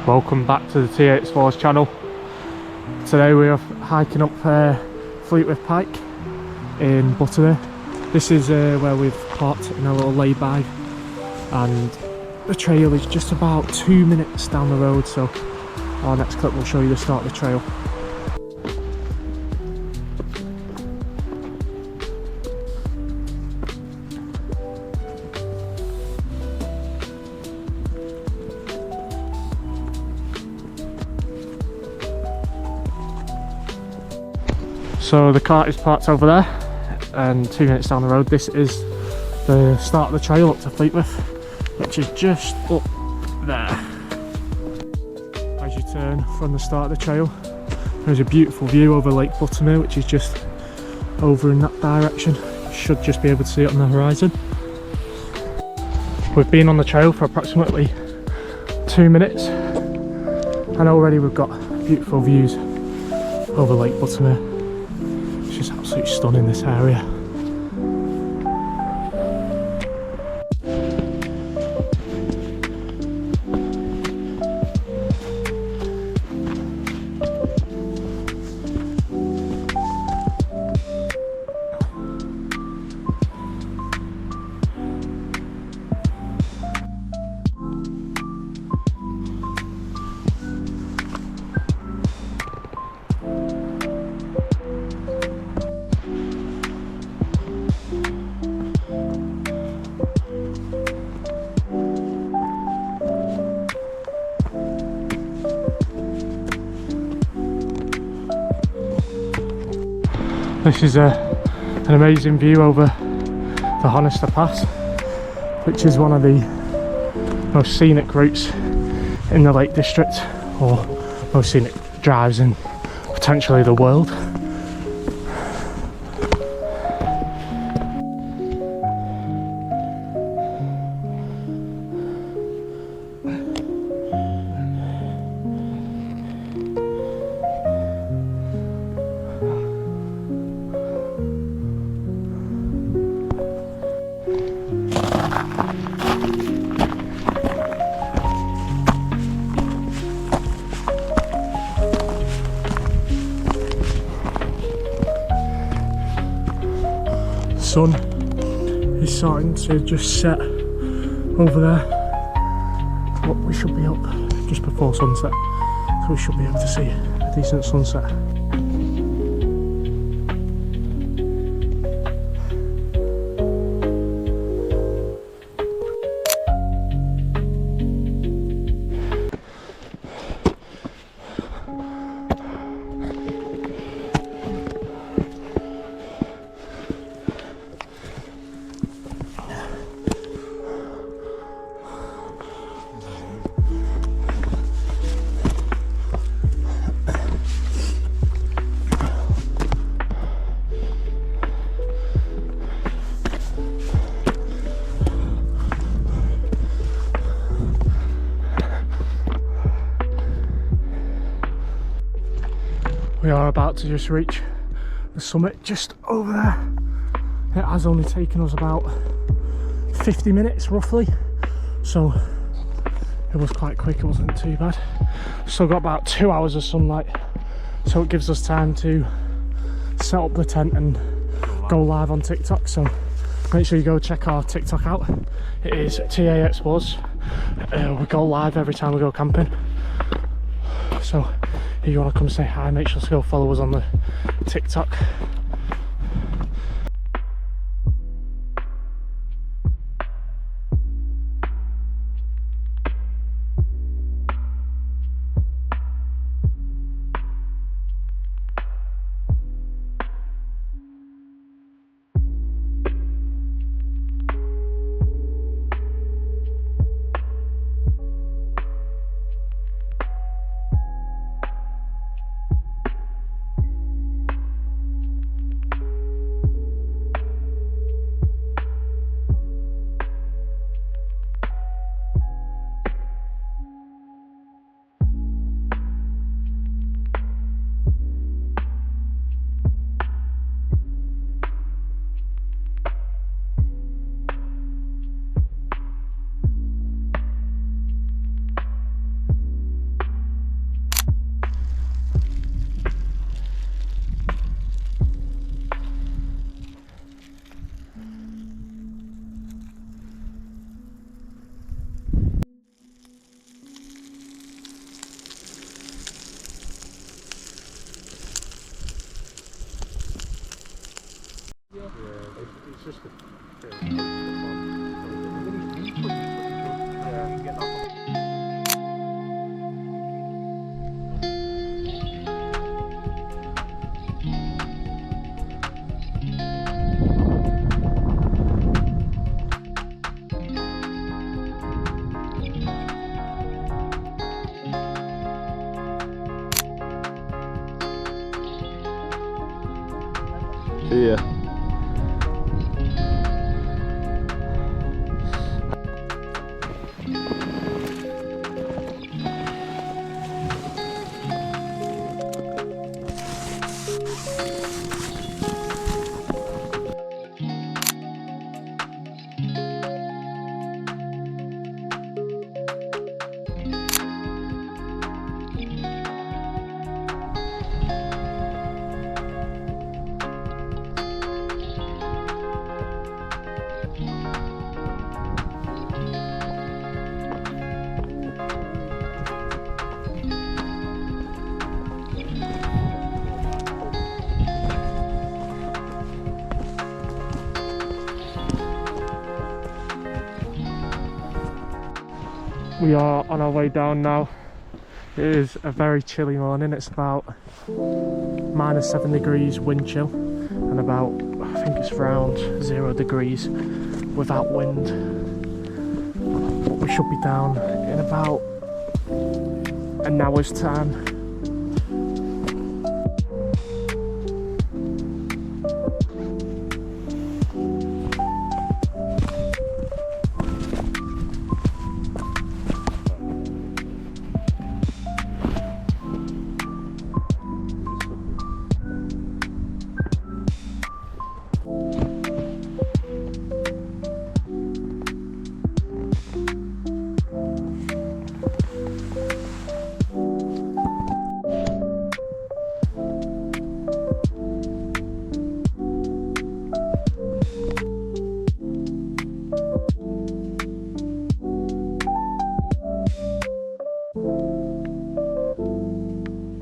Welcome back to the T8 Sports channel. Today we are hiking up Fleetwith Pike in Buttermere. This is where we've parked in a little lay-by, and the trail is just about 2 minutes down the road, so our next clip will show you the start of the trail. So the cart is parked over there, and 2 minutes down the road this is the start of the trail up to Fleetwith, which is just up there. As you turn from the start of the trail, there's a beautiful view over Lake Buttermere, which is just over in that direction. You should just be able to see it on the horizon. We've been on the trail for approximately 2 minutes, and already we've got beautiful views over Lake Buttermere. It's just absolutely stunning, this area. This is an amazing view over the Honister Pass, which is one of the most scenic routes in the Lake District, or most scenic drives in potentially the world. Sun is starting to just set over there, but we should be up just before sunset, so we should be able to see a decent sunset. We are about to just reach the summit just over there. It has only taken us about 50 minutes roughly, so it was quite quick, it wasn't too bad. Still got about 2 hours of sunlight, so it gives us time to set up the tent and go live on TikTok, so make sure you go check our TikTok out. It is T8 Sports. We go live every time we go camping, so if you want to come say hi, make sure to go follow us on the TikTok. Yeah. We are on our way down now. It is a very chilly morning. It's about -7 degrees wind chill and about, I think it's around 0 degrees without wind. But we should be down in about an hour's time.